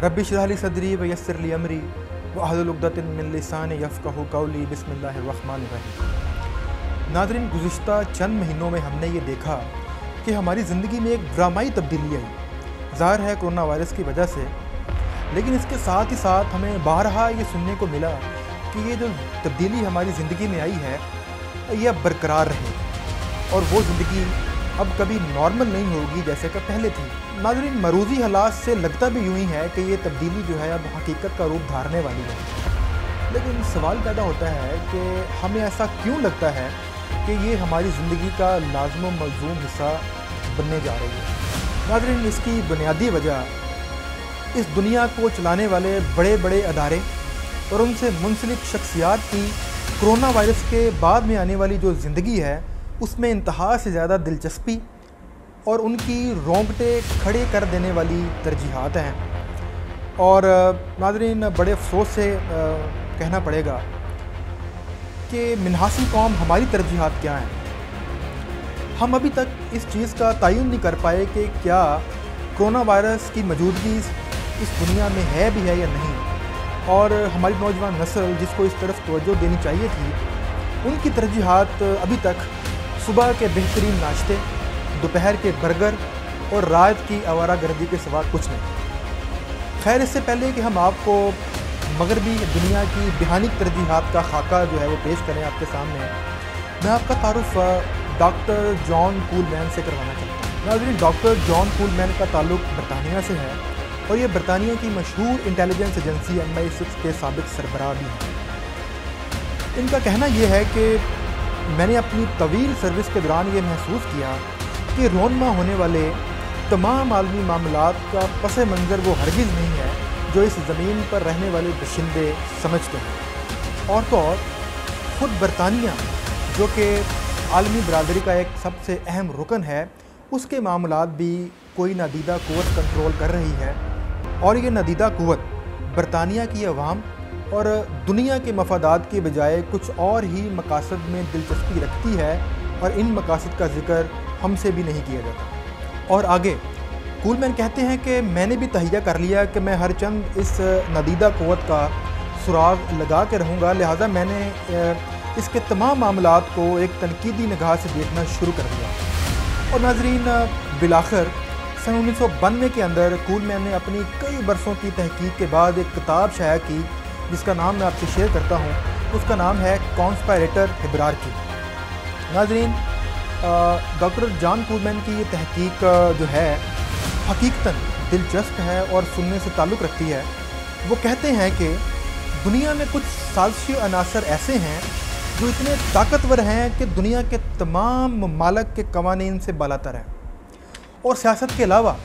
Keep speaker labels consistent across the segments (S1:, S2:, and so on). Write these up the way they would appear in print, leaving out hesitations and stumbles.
S1: Rabbi इश्रह ली सदरी व यस्सिर ली अमरी वहलुल उक़दतन मिन लिसानी यफ़क़हू क़ौली बिस्मिल्लाहिर्रहमानिर्रहीम। नाज़रीन, गुज़िश्ता चंद महीनों में हमने ये देखा कि हमारी ज़िंदगी में एक ड्रामाई तब्दीली आई, ज़ाहिर है कोरोना वायरस की वजह से, लेकिन इसके साथ ही साथ हमें बारहा ये सुनने को मिला कि ये जो तब्दीली हमारी ज़िंदगी में आई है ये अब बरकरार रहेगी और वो ज़िंदगी अब कभी नॉर्मल नहीं होगी जैसे कि पहले थी। नाज़रीन, मरूज़ी हालात से लगता भी यूँ ही है कि ये तब्दीली जो है अब हकीकत का रूप धारने वाली है, लेकिन सवाल पैदा होता है कि हमें ऐसा क्यों लगता है कि ये हमारी ज़िंदगी का लाज़िम व मलज़ूम हिस्सा बनने जा रही है। नाज़रीन, इसकी बुनियादी वजह इस दुनिया को चलाने वाले बड़े बड़े अदारे और उनसे मुंसलिक शख्सियात की कोरोना वायरस के बाद में आने वाली जो ज़िंदगी है उसमें इंतहा से ज़्यादा दिलचस्पी और उनकी रोंगटे खड़े कर देने वाली तरजीहात हैं। और नाज़रीन, बड़े अफसोस से कहना पड़ेगा कि मिनहासिल कौम हमारी तरजीहात क्या हैं। हम अभी तक इस चीज़ का तयन नहीं कर पाए कि क्या कोरोना वायरस की मौजूदगी इस दुनिया में है भी है या नहीं, और हमारी नौजवान नस्ल जिसको इस तरफ तवज्जो देनी चाहिए थी उनकी तरजीहात अभी तक सुबह के बेहतरीन नाश्ते, दोपहर के बर्गर और रात की आवारा गर्दी के सिवा कुछ नहीं। खैर, इससे पहले कि हम आपको मगरबी दुनिया की बिहानी तरजीहात का खाका जो है वो पेश करें आपके सामने, मैं आपका तारुफ डॉक्टर जॉन कूलमैन से करवाना चाहता हूँ। नाज़रीन, डॉक्टर जॉन कूलमैन का ताल्लुक़ बरतानिया से है और ये बरतानिया की मशहूर इंटेलिजेंस एजेंसी MI6 के साबिक़ सरबराह भी हैं। इनका कहना यह है कि मैंने अपनी तवील सर्विस के दौरान ये महसूस किया कि रोनमा होने वाले तमाम आलमी मामलात का पस मंज़र वो हरगिज़ नहीं है जो इस ज़मीन पर रहने वाले बशिंदे समझते हैं। और तो और ख़ुद बरतानिया जो कि आलमी बरादरी का एक सबसे अहम रुकन है, उसके मामलात भी कोई नादीदा क़ुव्वत कंट्रोल कर रही है और ये नादीदा क़ुव्वत बरतानिया की अवाम और दुनिया के मफादात के बजाय कुछ और ही मकासद में दिलचस्पी रखती है और इन मकासद का ज़िक्र हमसे भी नहीं किया जाता। और आगे कूलमैन कहते हैं कि मैंने भी तहैया कर लिया कि मैं हर चंद इस नादीदा क़ुव्वत का सुराग लगा के रहूँगा, लिहाजा मैंने इसके तमाम मामलात को एक तनकीदी निगाह से देखना शुरू कर दिया। और नाज़रीन, बिलाखिर सन 1992 के अंदर कूलमैन ने अपनी कई बरसों की तहकीक के बाद एक किताब शाया की जिसका नाम मैं आपसे शेयर करता हूँ। उसका नाम है कॉन्स्पायरेटर हिबरार्की। नाज़रीन, डॉक्टर जॉन कूलमैन की ये तहकीक जो है हकीकतन दिलचस्प है और सुनने से ताल्लुक़ रखती है। वो कहते हैं कि दुनिया में कुछ साजिशी अनासर ऐसे हैं जो इतने ताकतवर हैं कि दुनिया के तमाम ममालिक के कवानीन से बालातर हैं, और सियासत के अलावा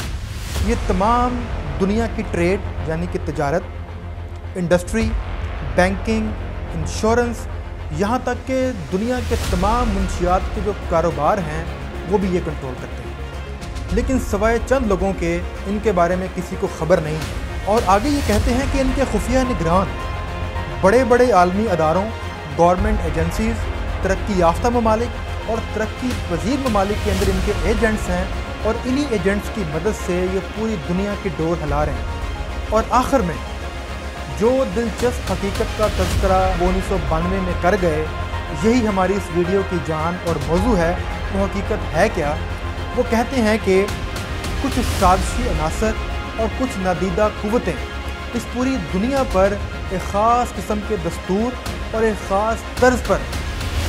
S1: ये तमाम दुनिया की ट्रेड यानी कि तजारत, इंडस्ट्री, बैंकिंग, इंश्योरेंस, यहाँ तक कि दुनिया के तमाम मुंशियात के जो कारोबार हैं वो भी ये कंट्रोल करते हैं, लेकिन सवाए चंद लोगों के इनके बारे में किसी को ख़बर नहीं है। और आगे ये कहते हैं कि इनके खुफिया निगरान बड़े बड़े आलमी अदारों, गवर्नमेंट एजेंसीज़, तरक्की याफ्ता ममालिक और तरक्की पजीर ममालिक के अंदर इनके एजेंट्स हैं और इन्हीं एजेंट्स की मदद से ये पूरी दुनिया की डोर हिला रहे हैं। और आखिर में जो दिलचस्प हकीकत का तज़किरा वो 1992 में कर गए, यही हमारी इस वीडियो की जान और मौजू है। वो हकीकत है क्या? वो कहते हैं कि कुछ साजिशी अनासर और कुछ नादीदा क़ुव्वतें इस पूरी दुनिया पर एक ख़ास किस्म के दस्तूर और एक ख़ास तर्ज पर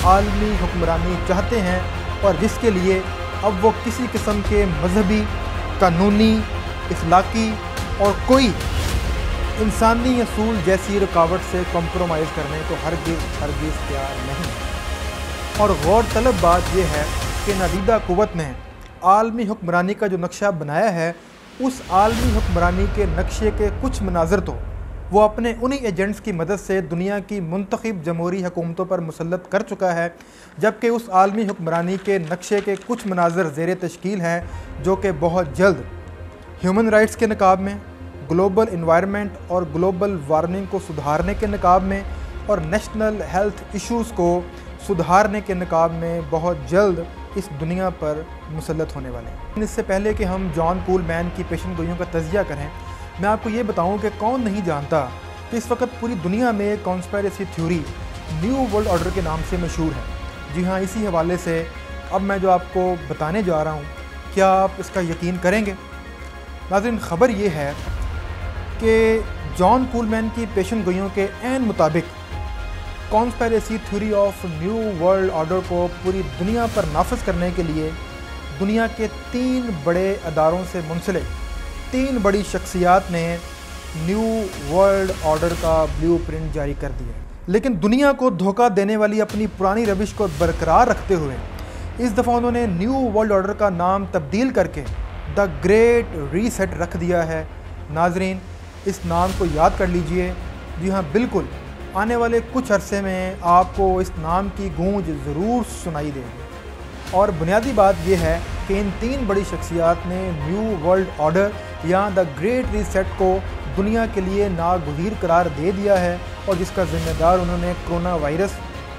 S1: आलमी हुक्मरानी चाहते हैं, और जिसके लिए अब वो किसी किस्म के मजहबी, कानूनी, इखलाकी और कोई इंसानी असूल जैसी रुकावट से कॉम्प्रोमाइज़ करने को हरगिज़ तैयार नहीं। और गौर तलब बात यह है कि नादीदा क़ुव्वत ने आलमी हुक्मरानी का जो नक्शा बनाया है, उस आलमी हुक्मरानी के नक्शे के कुछ मनाज़र तो वो अपने उन्हीं एजेंट्स की मदद से दुनिया की मुंतखब जमहूरी हुकूमतों पर मुसल्लत कर चुका है, जबकि उस आलमी हुक्मरानी के नक्शे के कुछ मनाज़र ज़ेर तश्कील हैं जो कि बहुत जल्द ह्यूमन राइट्स के नकाब में, ग्लोबल इन्वायरमेंट और ग्लोबल वार्मिंग को सुधारने के नकाब में और नेशनल हेल्थ इश्यूज़ को सुधारने के नकाब में बहुत जल्द इस दुनिया पर मुसल्लत होने वाले हैं। इससे पहले कि हम जॉन कूलमैन की पेशन गोइयों का तज़किया करें, मैं आपको ये बताऊं कि कौन नहीं जानता कि इस वक्त पूरी दुनिया में conspiracy theory new world order के नाम से मशहूर है। जी हाँ, इसी हवाले से अब मैं जो आपको बताने जा रहा हूँ, क्या आप इसका यकीन करेंगे? नाज़रीन, ख़बर ये है कि जॉन कूलमैन की पेशन गोइयों के ऐन मुताबिक conspiracy theory of new world order को पूरी दुनिया पर नाफिज करने के लिए दुनिया के 3 बड़े अदारों से मुंसलिक 3 बड़ी शख्सियात ने न्यू वर्ल्ड ऑर्डर का ब्लूप्रिंट जारी कर दिया है। लेकिन दुनिया को धोखा देने वाली अपनी पुरानी रविश को बरकरार रखते हुए इस दफ़ा उन्होंने न्यू वर्ल्ड ऑर्डर का नाम तब्दील करके द ग्रेट रीसेट रख दिया है। नाजरीन, इस नाम को याद कर लीजिए। जी हाँ, बिल्कुल, आने वाले कुछ अरसे में आपको इस नाम की गूंज ज़रूर सुनाई देगी। और बुनियादी बात यह है कि इन 3 बड़ी शख्सियात ने न्यू वर्ल्ड ऑर्डर या द ग्रेट रीसेट को दुनिया के लिए नागुज़ीर करार दे दिया है और जिसका ज़िम्मेदार उन्होंने कोरोना वायरस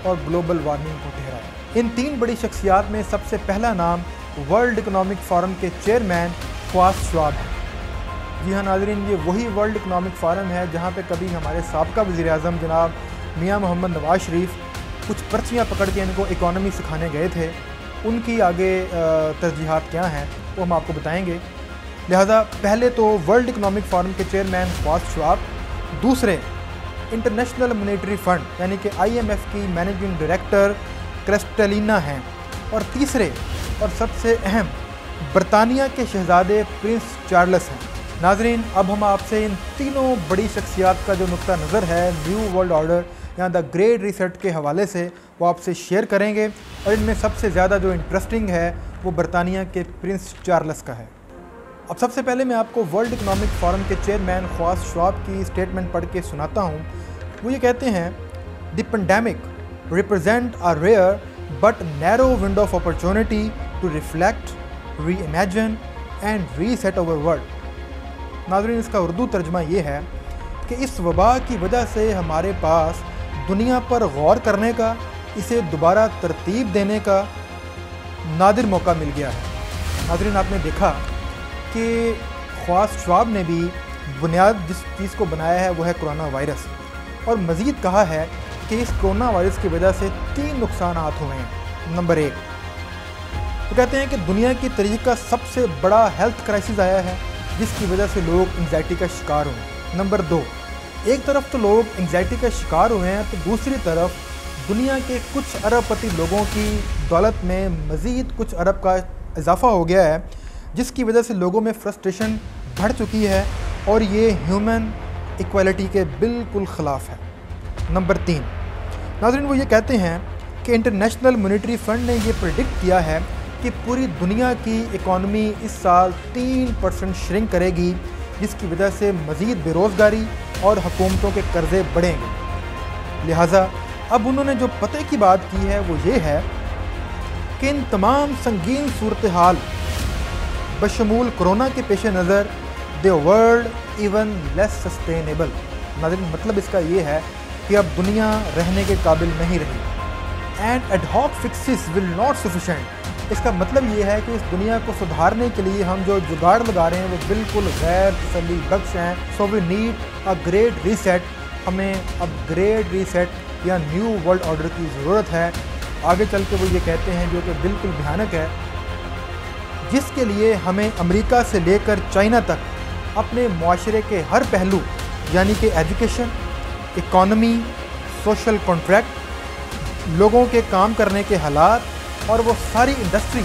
S1: और ग्लोबल वार्मिंग को ठहराया। इन 3 बड़ी शख्सियात में सबसे पहला नाम वर्ल्ड इकनॉमिक फोरम के चेयरमैन ख्वास श्वाब है। जी हाँ नाज़रीन, ये वही वर्ल्ड इकनॉमिक फोरम है जहाँ पे कभी हमारे साबका वज़ीर-ए-आज़म जनाब मियां मोहम्मद नवाज़ शरीफ कुछ पर्चियाँ पकड़ के इनको इकॉनमी सिखाने गए थे। उनकी आगे तरजीहात क्या हैं वो हम आपको बताएंगे। लिहाजा पहले तो वर्ल्ड इकनॉमिक फोरम के चेयरमैन ख्वास श्वाब, दूसरे इंटरनेशनल मॉनेटरी फंड यानी कि IMF की मैनेजिंग डायरेक्टर क्रिस्टलिना हैं, और तीसरे और सबसे अहम बरतानिया के शहज़ादे प्रिंस चार्ल्स हैं। नाजरीन, अब हम आपसे इन तीनों बड़ी शख्सियात का जो नुक्ता नज़र है न्यू वर्ल्ड ऑर्डर या द ग्रेट रीसेट के हवाले से वो आपसे शेयर करेंगे, और इनमें सबसे ज़्यादा जो इंटरेस्टिंग है वो बरतानिया के प्रिंस चार्ल्स का है। अब सबसे पहले मैं आपको वर्ल्ड इकनॉमिक फोरम के चेयरमैन ख्वास श्वाब की स्टेटमेंट पढ़ के सुनाता हूँ। वो ये कहते हैं, the pandemic represent a rare but narrow window of opportunity to reflect, reimagine and reset our world. नाज़रीन, इसका उर्दू तर्जमा ये है कि इस वबा की वजह से हमारे पास दुनिया पर गौर करने का, इसे दोबारा तरतीब देने का नादिर मौका मिल गया है। नाज़रीन, आपने देखा कि ख्वास श्वाब ने भी बुनियाद जिस चीज़ को बनाया है वो है कोरोना वायरस, और मज़ीद कहा है कि इस कोरोना वायरस की वजह से 3 नुकसानात हुए हैं। नंबर 1, वो कहते हैं कि दुनिया की तारीख़ का सबसे बड़ा हेल्थ क्राइसिस आया है जिसकी वजह से लोग एंग्जाइटी का शिकार हुए। नंबर 2, एक तरफ तो लोग एंग्जाइटी का शिकार हुए हैं, तो दूसरी तरफ दुनिया के कुछ अरबपति लोगों की दौलत में मज़ीद कुछ अरब का इजाफ़ा हो गया है, जिसकी वजह से लोगों में फ्रस्ट्रेशन बढ़ चुकी है, और ये ह्यूमन इक्वालिटी के बिल्कुल ख़िलाफ़ है। नंबर 3, नाज़रीन, वो ये कहते हैं कि इंटरनेशनल मॉनेटरी फंड ने ये प्रेडिक्ट किया है कि पूरी दुनिया की इकॉनमी इस साल 3% श्रिंक करेगी, जिसकी वजह से मज़ीद बेरोज़गारी और हुकूमतों के कर्ज़े बढ़ेंगे। लिहाजा अब उन्होंने जो पते की बात की है वो ये है कि इन तमाम संगीन सूरत हाल बशमूल कोरोना के पेश नज़र the world even less sustainable. मतलब इसका ये है कि अब दुनिया रहने के काबिल नहीं रही। And ad hoc fixes will not sufficient. इसका मतलब ये है कि इस दुनिया को सुधारने के लिए हम जो जुगाड़ लगा रहे हैं वो बिल्कुल गैर तसल्ली बख्श हैं। So we need a great reset. हमें अब ग्रेट रीसेट या न्यू वर्ल्ड ऑर्डर की ज़रूरत है। आगे चल के वो ये कहते हैं, जो कि बिल्कुल भयानक है, जिसके लिए हमें अमेरिका से लेकर चाइना तक अपने मुआशरे के हर पहलू यानी कि एजुकेशन, इकॉनमी, सोशल कॉन्ट्रैक्ट, लोगों के काम करने के हालात और वो सारी इंडस्ट्री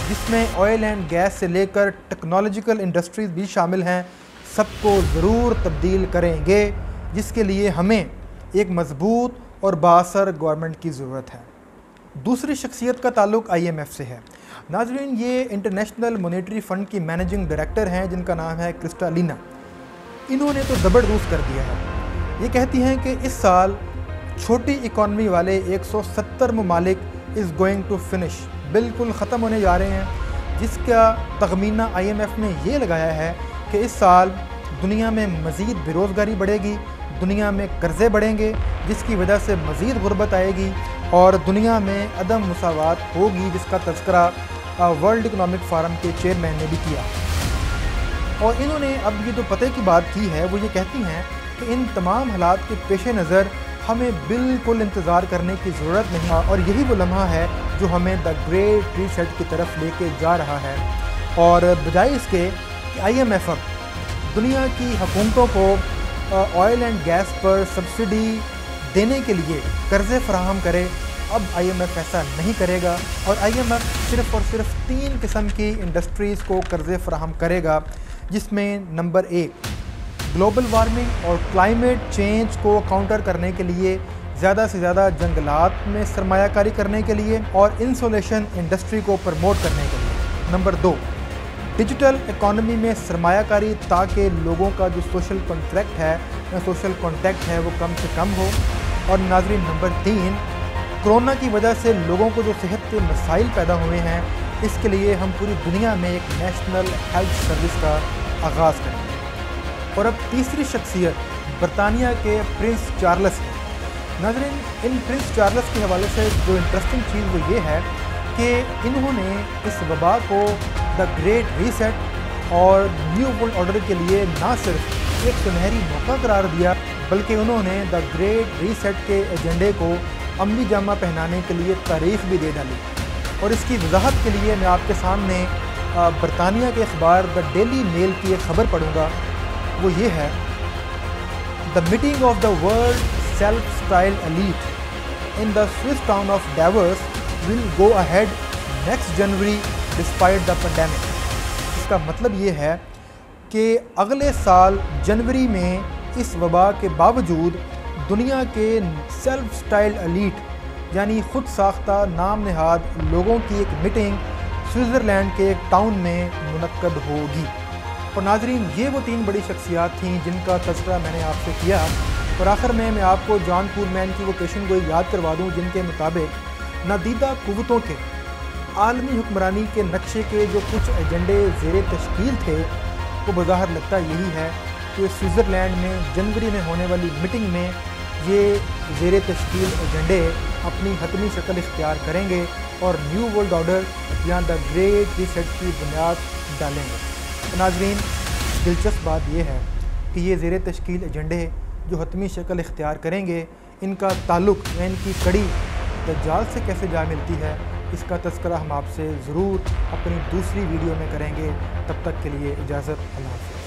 S1: जिसमें ऑयल एंड गैस से लेकर टेक्नोलॉजिकल इंडस्ट्रीज़ भी शामिल हैं, सबको ज़रूर तब्दील करेंगे, जिसके लिए हमें एक मज़बूत और बाअसर गवर्नमेंट की ज़रूरत है। दूसरी शख्सियत का ताल्लुक़ IMF से है। नाज़रीन, ये इंटरनेशनल मॉनेटरी फ़ंड की मैनेजिंग डायरेक्टर हैं जिनका नाम है क्रिस्टलिना। इन्होंने तो ज़बरदस्त कर दिया है। ये कहती हैं कि इस साल छोटी इकॉनमी वाले 170 ममालिक इज़ गोइंग टू फिनिश, बिल्कुल ख़त्म होने जा रहे हैं, जिसका तखमीना IMF ने ये लगाया है कि इस साल दुनिया में मज़ीद बेरोज़गारी बढ़ेगी, दुनिया में कर्ज़े बढ़ेंगे, जिसकी वजह से मज़ीद गुर्बत आएगी और दुनिया में अदम मुसावात होगी, जिसका तज़किरा वर्ल्ड इकनॉमिक फोरम के चेयरमैन ने भी किया। اور انہوں نے اب یہ جو پتہ کی بات کی ہے وہ یہ کہتی ہیں کہ ان تمام حالات کے پیش نظر ہمیں بالکل انتظار کرنے کی ضرورت نہیں، اور یہی وہ لمحہ ہے جو ہمیں دا گریٹ ریسیٹ کی طرف لے کے جا رہا ہے، اور بجائے اس کے کہ IMF اب دنیا کی حکومتوں کو آئل اینڈ گیس پر سبسڈی دینے کے لیے قرضے فراہم کرے، اب IMF ایسا نہیں کرے گا، اور IMF صرف اور صرف 3 قسم کی انڈسٹریز کو قرضے فراہم کرے گا، جس میں نمبر 1 گلوبل وارمنگ اور کلائمیٹ چینج کو کاؤنٹر کرنے کے لیے زیادہ سے زیادہ جنگلات میں سرمایہ کاری کرنے کے لیے اور انسولیشن انڈسٹری کو پروموٹ کرنے کے لیے، نمبر 2 ڈیجیٹل اکانومی میں سرمایہ کاری تاکہ لوگوں کا جو سوشل کنٹریکٹ ہے یا سوشل کانٹیکٹ ہے وہ کم سے کم ہو، اور ناظرین نمبر 3 کرونا کی وجہ سے لوگوں کو جو صحت کے مسائل پیدا ہوئے ہیں اس کے لیے ہم پوری دنیا میں ایک نیشنل ہیلتھ سروس کا آغاز کریں گے۔ اور اب تیسری شخصیت برطانیہ کے پرنس چارلس ہے۔ ناظرین ان پرنس چارلس کے حوالے سے جو انٹرسٹنگ چیز وہ یہ ہے کہ انہوں نے اس وبا کو دا گریٹ ریسیٹ اور نیو ورلڈ آرڈر کے لیے نہ صرف ایک سنہری موقع قرار دیا بلکہ انہوں نے دا گریٹ ریسیٹ کے ایجنڈے کو عملی جامہ پہنانے کے لیے تاریخ بھی دے ڈالی، اور اس کی وضاحت کے لیے میں آپ کے سامنے برطانیہ کے اخبار دا ڈیلی میل کی ایک خبر پڑھوں گا۔ وہ یہ ہے the meeting of the world self style elite in the Swiss town of Davos will go ahead next January despite the pandemic. اس کا مطلب یہ ہے کہ اگلے سال جنوری میں اس وبا کے باوجود دنیا کے سیلف اسٹائل ایلیٹ یعنی خود ساختہ نام نہاد لوگوں کی ایک میٹنگ سوئٹزرلینڈ کے ایک ٹاؤن میں منعقد ہوگی۔ اور ناظرین یہ وہ 3 بڑی شخصیات تھیں جن کا تذکرہ میں نے آپ سے کیا، اور آخر میں آپ کو جان پولمین کی وہ پیشن گوئی یاد کروا دوں جن کے مطابق نادیدہ قوتوں کے عالمی حکمرانی کے نقشے کے جو کچھ ایجنڈے زیر تشکیل تھے وہ بظاہر لگتا یہی ہے کہ سوئٹزرلینڈ میں جنوری میں ہونے والی میٹنگ میں یہ زیر تشکیل ایجنڈے اپنی حتمی شکل اختیار کریں گے اور نیو ورلڈ آرڈر یا دا گریٹ ریسیٹ کی بنیاد ڈالیں گے۔ ناظرین دلچسپ بات یہ ہے کہ یہ زیر تشکیل ایجنڈے جو حتمی شکل اختیار کریں گے ان کا تعلق یا ان کی کڑی دجال سے کیسے جا ملتی ہے، اس کا تذکرہ ہم آپ سے ضرور اپنی دوسری ویڈیو میں کریں گے۔ تب تک کے لیے اجازت، اللہ حافظ۔